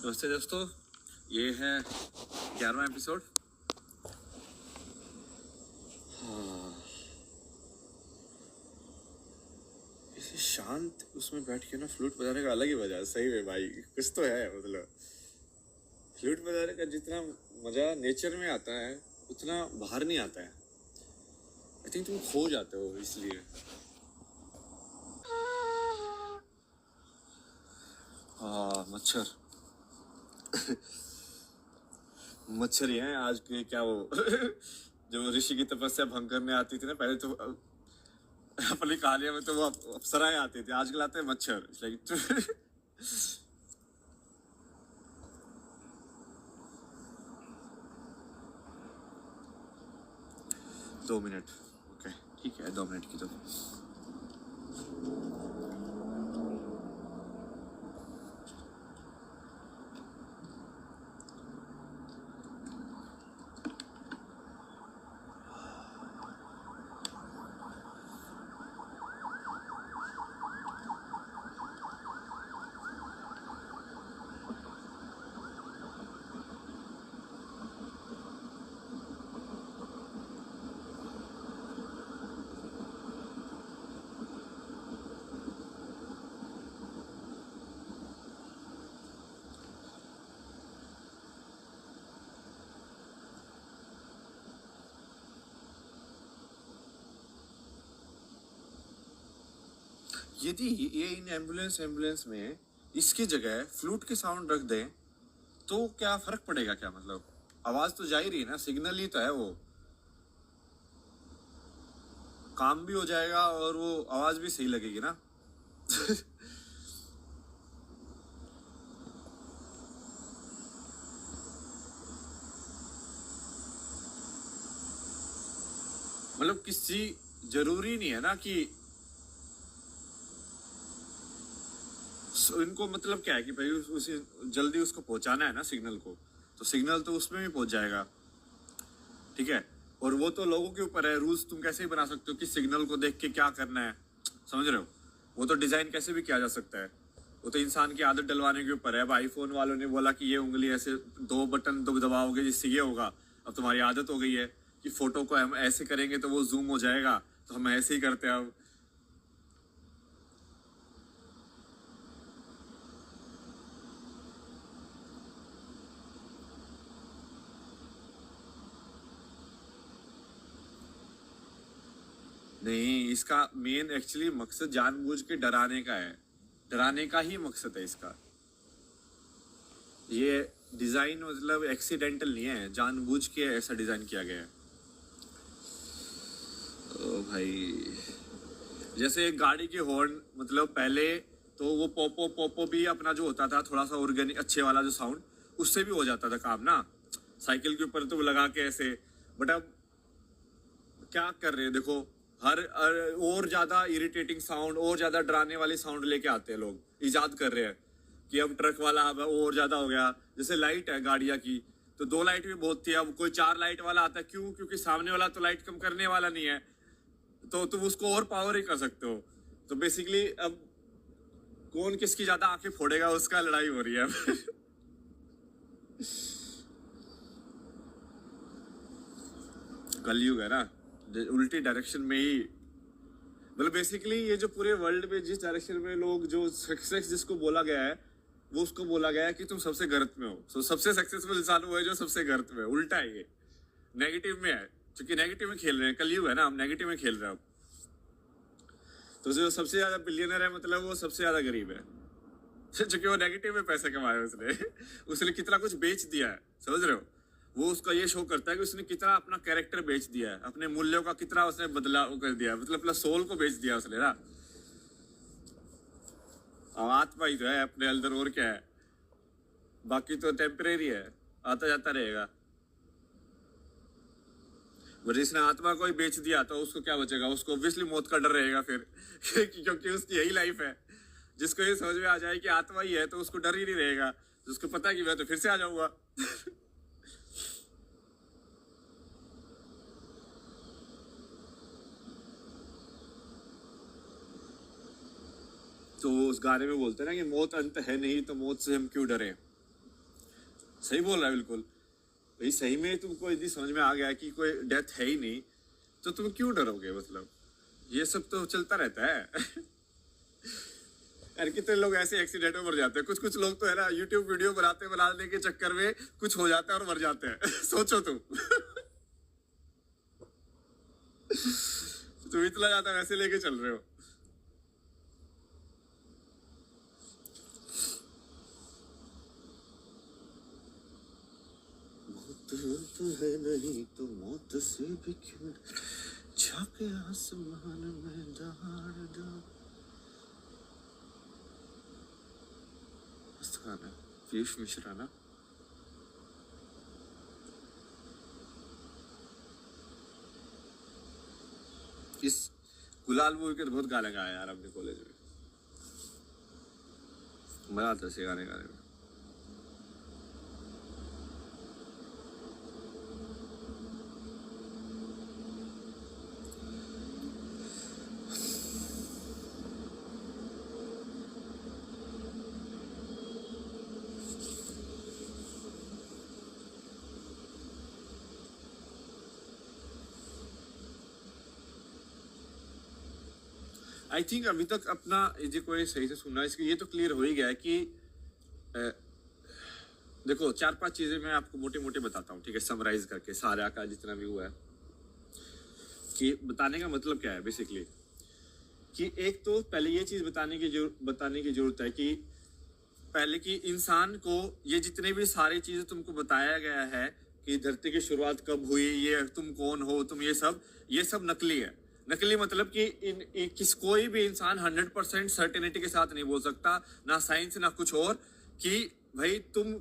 नमस्ते दोस्तों, ये है 11वां एपिसोड। इसे शांत उसमें बैठ के ना फ्लूट बजाने का अलग ही मजा है। सही में भाई कुछ तो है। मतलब फ्लूट बजाने का जितना मजा नेचर में आता है उतना बाहर नहीं आता है। आई थिंक तुम खो जाते हो इसलिए। मच्छर मच्छर ही हैं आज के। क्या वो जब ऋषि की तपस्या भंग करने आती थी ना पहले, तो अपनी कहानियों में तो वो अप्सराएं आती थी, आजकल आते हैं मच्छर। इसलिए 2 मिनट। ओके ठीक है, 2 मिनट की तो। यदि ये इन एम्बुलेंस में इसकी जगह फ्लूट के साउंड रख दें तो क्या फर्क पड़ेगा? क्या मतलब आवाज तो जा ही रही है ना, सिग्नल ही तो है वो। काम भी हो जाएगा और वो आवाज भी सही लगेगी ना। मतलब किसी जरूरी नहीं है ना कि इनको, मतलब क्या है कि भाई उसे जल्दी उसको पहुंचाना है ना सिग्नल को, तो सिग्नल तो उसमें भी पहुंच जाएगा। ठीक है, और वो तो लोगों के ऊपर है। रूल्स तुम कैसे ही बना सकते हो कि सिग्नल को देख के क्या करना है, समझ रहे हो? वो तो डिजाइन कैसे भी किया जा सकता है। वो तो इंसान की आदत डलवाने के ऊपर है। अब आईफोन वालों ने बोला कि ये उंगली ऐसे 2 बटन दबाओगे जिससे ये होगा। अब तुम्हारी आदत हो गई है कि फोटो को हम ऐसे करेंगे तो वो जूम हो जाएगा, तो हम ऐसे ही करते हैं अब। नहीं, इसका मेन एक्चुअली मकसद जानबूझ के डराने का है। डराने का ही मकसद है इसका। ये डिजाइन मतलब एक्सीडेंटल नहीं है, जानबूझ के ऐसा डिजाइन किया गया है। ओ भाई, जैसे एक गाड़ी की हॉर्न, मतलब पहले तो वो पोपो पोपो भी अपना जो होता था थोड़ा सा ऑर्गेनिक अच्छे वाला जो साउंड, उससे भी हो जाता था काम ना। साइकिल के ऊपर तो लगा के ऐसे। बट अब क्या कर रहे हैं देखो, हर और ज्यादा इरिटेटिंग साउंड और ज्यादा डराने वाली साउंड लेके आते हैं लोग, इजाद कर रहे हैं कि अब ट्रक वाला अब और ज्यादा हो गया। जैसे लाइट है गाड़ियां की, तो 2 लाइट भी बहुत थी, अब कोई 4 लाइट वाला आता है। क्यों? क्योंकि सामने वाला तो लाइट कम करने वाला नहीं है, तो तुम उसको और पावर ही कर सकते हो। तो बेसिकली अब कौन किसकी ज्यादा आंखें फोड़ेगा उसका लड़ाई हो रही है अब। कलयुग है ना, उल्टी डायरेक्शन में ही। मतलब बेसिकली ये जो पूरे वर्ल्ड में जिस डायरेक्शन में लोग, जो सक्सेस जिसको बोला गया है, वो उसको बोला गया है कि तुम सबसे गर्त में हो। तो सबसे सक्सेसफुल इंसान वो है जो सबसे गर्त में। उल्टा है ये, नेगेटिव में है। क्योंकि नेगेटिव में खेल रहे हैं, कलयुग है ना, हम नेगेटिव में खेल रहे हैं अब। तो जो सबसे ज्यादा बिलियनर है, मतलब वो सबसे ज्यादा गरीब है। क्योंकि वो नेगेटिव में पैसे कमाए उसने। उसने कितना कुछ बेच दिया है, समझ रहे हो? वो उसका ये शो करता है कि उसने कितना अपना कैरेक्टर बेच दिया है, अपने मूल्यों का कितना उसने बदलाव कर दिया, मतलब अपना सोल को बेच दिया उसने ना। आत्मा ही तो है अपने अंदर, और क्या है? बाकी तो टेम्परेरी है, आता जाता रहेगा। जिसने आत्मा को ही बेच दिया तो उसको क्या बचेगा? उसको ऑब्वियसली मौत का डर रहेगा फिर। क्योंकि उसकी यही लाइफ है। जिसको ये समझ में आ जाए कि आत्मा ही है तो उसको डर ही नहीं रहेगा। उसको पता है कि मैं तो फिर से आ जाऊंगा। तो उस गाने में बोलते हैं ना कि मौत अंत है नहीं तो मौत से हम क्यों डरे। सही बोल रहा है बिल्कुल भाई। सही में तुमको यदि समझ में आ गया कि कोई डेथ है ही नहीं तो तुम क्यों डरोगे? मतलब ये सब तो चलता रहता है। यार कितने लोग ऐसे एक्सीडेंट में मर जाते हैं। कुछ कुछ लोग तो है ना यूट्यूब वीडियो बनाने के चक्कर में कुछ हो जाता है और मर जाते हैं। सोचो तुम। तुम इतना ज्यादा वैसे लेके चल रहे हो। मौत है नहीं तो मौत से भी क्यों झाके आसमान में दहाड़ दो। मस्त गाना पीयूष मिश्रा ना। इस गुलाल मूवी के तो बहुत गाने गाए यार अपने कॉलेज में। मजा आता है ऐसे गाने गाने में। आई थिंक अभी तक अपना ये कोई सही से सुनना इसके ये तो क्लियर हो ही गया है कि देखो 4-5 चीजें मैं आपको मोटे मोटे बताता हूँ, ठीक है, समराइज करके सारा का जितना भी हुआ है। कि बताने का मतलब क्या है बेसिकली कि एक तो पहले ये चीज बताने की जरूरत है कि पहले कि इंसान को ये जितने भी सारी चीजें तुमको बताया गया है कि धरती की शुरुआत कब हुई, ये तुम कौन हो, तुम ये सब नकली है। नकली मतलब कि कोई भी इंसान 100% सर्टेनिटी के साथ नहीं बोल सकता, ना साइंस ना कुछ और, कि भाई तुम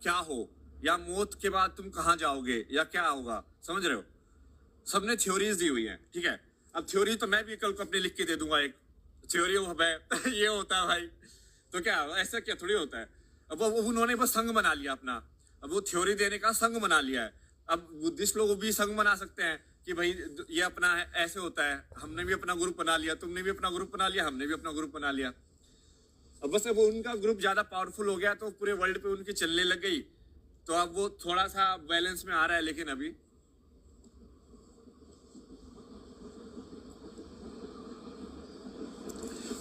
क्या हो या मौत के बाद तुम कहाँ जाओगे या क्या होगा। समझ रहे हो? सबने थ्योरीज दी हुई है, ठीक है। अब थ्योरी तो मैं भी कल को अपने लिख के दे दूंगा, एक थ्योरी ये होता है भाई, तो क्या ऐसा क्या थोड़ी होता है। अब वो उन्होंने बस संघ बना लिया अपना, अब वो थ्योरी देने का संघ बना लिया है। अब बुद्धिस्ट लोग भी संघ बना सकते हैं कि भाई ये अपना है, ऐसे होता है, हमने भी अपना ग्रुप बना लिया, तुमने भी अपना ग्रुप बना लिया, हमने भी अपना ग्रुप बना लिया। अब बस अब उनका ग्रुप ज्यादा पावरफुल हो गया तो पूरे वर्ल्ड पे उनकी चलने लग गई, तो अब वो थोड़ा सा बैलेंस में आ रहा है। लेकिन अभी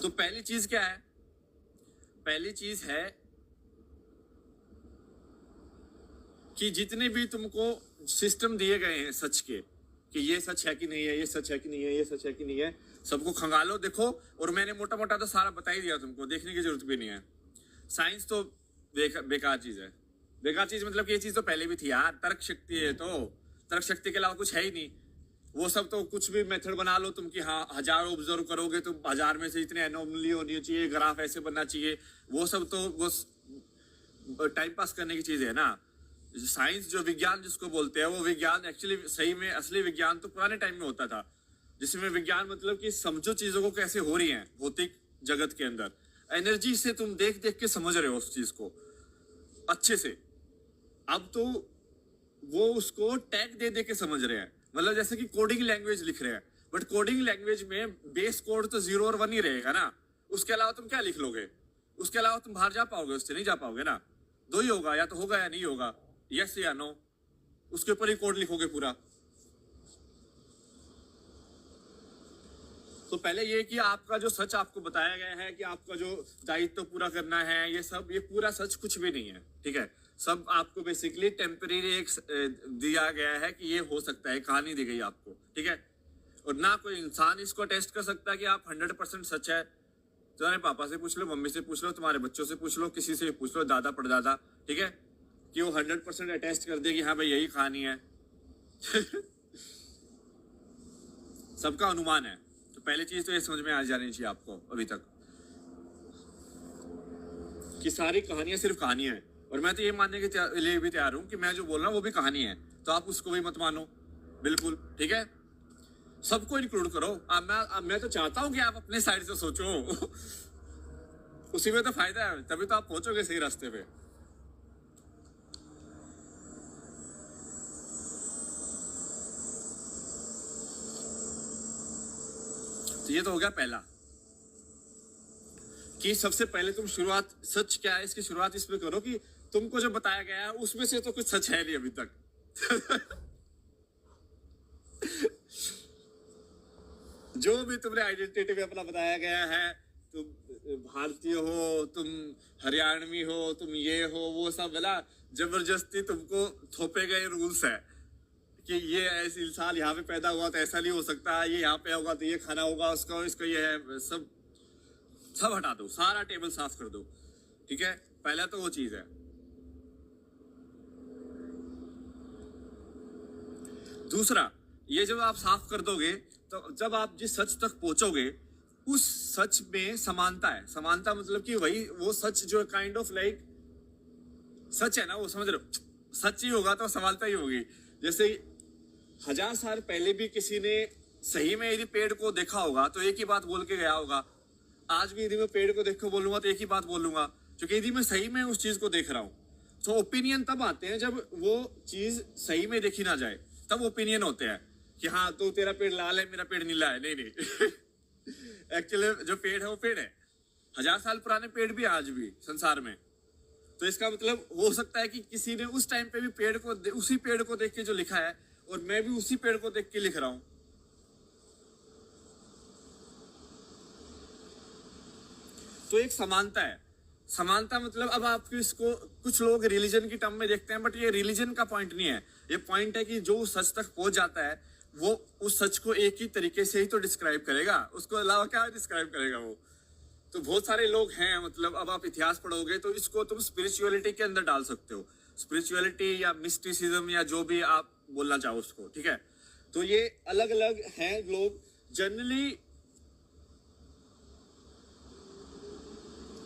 तो पहली चीज क्या है? पहली चीज है कि जितने भी तुमको सिस्टम दिए गए हैं सच के, कि ये सच है कि नहीं है, ये सच है कि नहीं है, ये सच है कि नहीं है, सबको खंगालो देखो। और मैंने मोटा मोटा तो सारा बता ही दिया तुमको, देखने की जरूरत भी नहीं है। साइंस तो बेकार चीज है। बेकार चीज मतलब कि ये चीज तो पहले भी थी यार, तर्क शक्ति है, तो तर्क शक्ति के अलावा कुछ है ही नहीं। वो सब तो कुछ भी मेथड बना लो तुम कि हाँ 1000 ऑब्जर्व करोगे तो 1000 में से इतने एनोमली होनी चाहिए, ग्राफ ऐसे बनना चाहिए, वो सब तो वो टाइम पास करने की चीज है ना। साइंस जो विज्ञान जिसको बोलते हैं, वो विज्ञान एक्चुअली सही में असली विज्ञान तो पुराने टाइम में होता था, जिसमें विज्ञान मतलब कि समझो चीजों को कैसे हो रही हैं भौतिक जगत के अंदर। एनर्जी से तुम देख देख के समझ रहे हो उस चीज को अच्छे से। अब तो वो उसको टैग दे दे के समझ रहे हैं, मतलब जैसे कि कोडिंग लैंग्वेज लिख रहे हैं, बट कोडिंग लैंग्वेज में बेस कोड तो 0 और 1 ही रहेगा ना। उसके अलावा तुम क्या लिख लोगे? उसके अलावा तुम बाहर जा पाओगे? उससे नहीं जा पाओगे ना। दो ही होगा, या तो होगा या नहीं होगा, यस या नो, उसके ऊपर ही कोड लिखोगे पूरा। तो पहले ये कि आपका जो सच आपको बताया गया है कि आपका जो दायित्व तो पूरा करना है, ये सब ये पूरा सच कुछ भी नहीं है, ठीक है। सब आपको बेसिकली टेम्परेरी एक दिया गया है कि ये हो सकता है, कहानी दी गई आपको, ठीक है। और ना कोई इंसान इसको टेस्ट कर सकता कि आप 100% सच है। तुम्हारे पापा से पूछ लो, मम्मी से पूछ लो, तुम्हारे बच्चों से पूछ लो, किसी से पूछ लो, दादा परदादा, ठीक है, कि वो 100% अटेस्ट कर दे कि हाँ भाई यही कहानी है। सबका अनुमान है। तो पहली चीज तो ये समझ में आ जानी चाहिए आपको अभी तक कि सारी कहानियां सिर्फ कहानियां हैं। और मैं तो ये मानने के लिए भी तैयार हूं कि मैं जो बोल रहा हूं वो भी कहानी है, तो आप उसको भी मत मानो बिल्कुल, ठीक है। सबको इंक्लूड करो। मैं तो चाहता हूं कि आप अपने साइड से सोचो। उसी में तो फायदा है, तभी तो आप पहुंचोगे सही रास्ते पे। तो ये तो हो गया पहला कि सबसे पहले तुम शुरुआत, सच क्या है इसकी शुरुआत इसमें करो कि तुमको जो बताया गया है उसमें से तो कुछ सच है नहीं अभी तक। जो भी तुमने आइडेंटिटी में अपना बताया गया है, तुम भारतीय हो, तुम हरियाणवी हो, तुम ये हो, वो सब बोला जबरदस्ती तुमको थोपे गए रूल्स है कि ये ऐसे इंसान यहाँ पे पैदा हुआ तो ऐसा नहीं हो सकता, ये यहाँ पे होगा तो ये खाना होगा उसका, इसका ये है, सब सब हटा दो, सारा टेबल साफ कर दो। ठीक है, पहला तो वो चीज है। दूसरा, ये जब आप साफ कर दोगे तो जब आप जिस सच तक पहुंचोगे उस सच में समानता है। समानता मतलब कि वही वो सच जो काइंड ऑफ लाइक सच है ना, वो समझ रहे हो, सच ही होगा तो समानता ही होगी। जैसे 1000 साल पहले भी किसी ने सही में यदि पेड़ को देखा होगा तो एक ही बात बोल के गया होगा। आज भी यदि मैं पेड़ को देख कर बोलूंगा तो एक ही बात बोलूंगा, क्योंकि यदि मैं सही में उस चीज को देख रहा हूँ। तो ओपिनियन तब आते हैं जब वो चीज सही में देखी ना जाए, तब ओपिनियन होते हैं कि हाँ तो तेरा पेड़ लाल है, मेरा पेड़ नीला है। नहीं नहीं एक्चुअली जो पेड़ है वो पेड़ है। 1000 साल पुराने पेड़ भी आज भी संसार में। तो इसका मतलब हो सकता है कि किसी ने उस टाइम पे भी पेड़ को उसी पेड़ को देख के जो लिखा है, और मैं भी उसी पेड़ को देख के लिख रहा हूं। तो एक समानता है। समानता मतलब अब आप इसको कुछ लोग रिलीजन की टर्म में देखते हैं, बट ये रिलीजन का पॉइंट नहीं है। ये पॉइंट है कि जो उस सच तक पहुंच जाता है वो उस सच को एक ही तरीके से ही तो डिस्क्राइब करेगा, उसको अलावा क्या डिस्क्राइब करेगा वो। तो बहुत सारे लोग हैं, मतलब अब आप इतिहास पढ़ोगे तो इसको तुम स्पिरिचुअलिटी के अंदर डाल सकते हो, स्पिरिचुअलिटी या मिस्टिसिज्म या जो भी आप बोलना चाहो उसको। ठीक है, तो ये अलग अलग हैं लोग जनरली,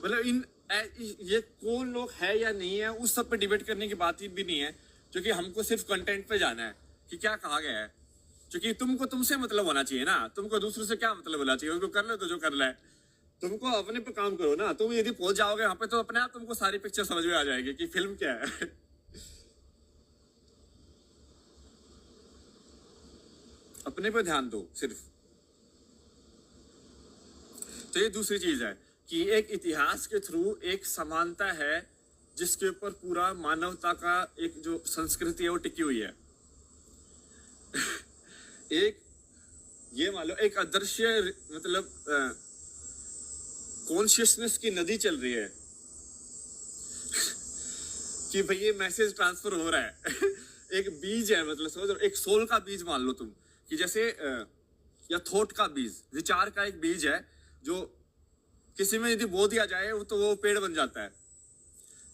मतलब ये कौन लोग है या नहीं है उस सब पे डिबेट करने की बात भी नहीं है, क्योंकि हमको सिर्फ कंटेंट पे जाना है कि क्या कहा गया है। क्योंकि तुमको तुमसे मतलब होना चाहिए ना, तुमको दूसरे से क्या मतलब होना चाहिए, उनको कर लो तो जो कर ले, तुमको अपने पे काम करो ना। तुम यदि पहुंच जाओगे वहां पे तो अपने आप तुमको सारी पिक्चर समझ में आ जाएगी कि फिल्म क्या है। अपने पे ध्यान दो सिर्फ। तो ये दूसरी चीज है कि एक इतिहास के थ्रू एक समानता है जिसके ऊपर पूरा मानवता का एक जो संस्कृति है वो टिकी हुई है। एक ये मान लो एक अदृश्य मतलब कॉन्शियसनेस की नदी चल रही है कि भाई ये मैसेज ट्रांसफर हो रहा है। एक बीज है, मतलब समझ लो एक सोल का बीज मान लो तुम, कि जैसे या थॉट का बीज, विचार का एक बीज है जो किसी में यदि बो दिया जाए तो वो पेड़ बन जाता है।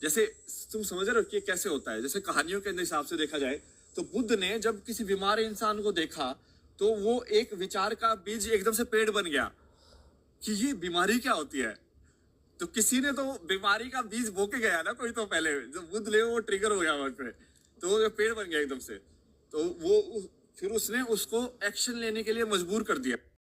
जैसे तुम समझ रहे हो कि कैसे होता है, जैसे कहानियों के हिसाब से देखा जाए तो बुद्ध ने जब किसी बीमार इंसान को देखा तो वो एक विचार का बीज एकदम से पेड़ बन गया कि ये बीमारी क्या होती है। तो किसी ने तो बीमारी का बीज बो के गया ना कोई, तो पहले जब बुद्ध ले वो ट्रिगर हो गया वहां पे, तो वो पेड़ बन गया एकदम से। तो वो फिर उसने उसको एक्शन लेने के लिए मजबूर कर दिया।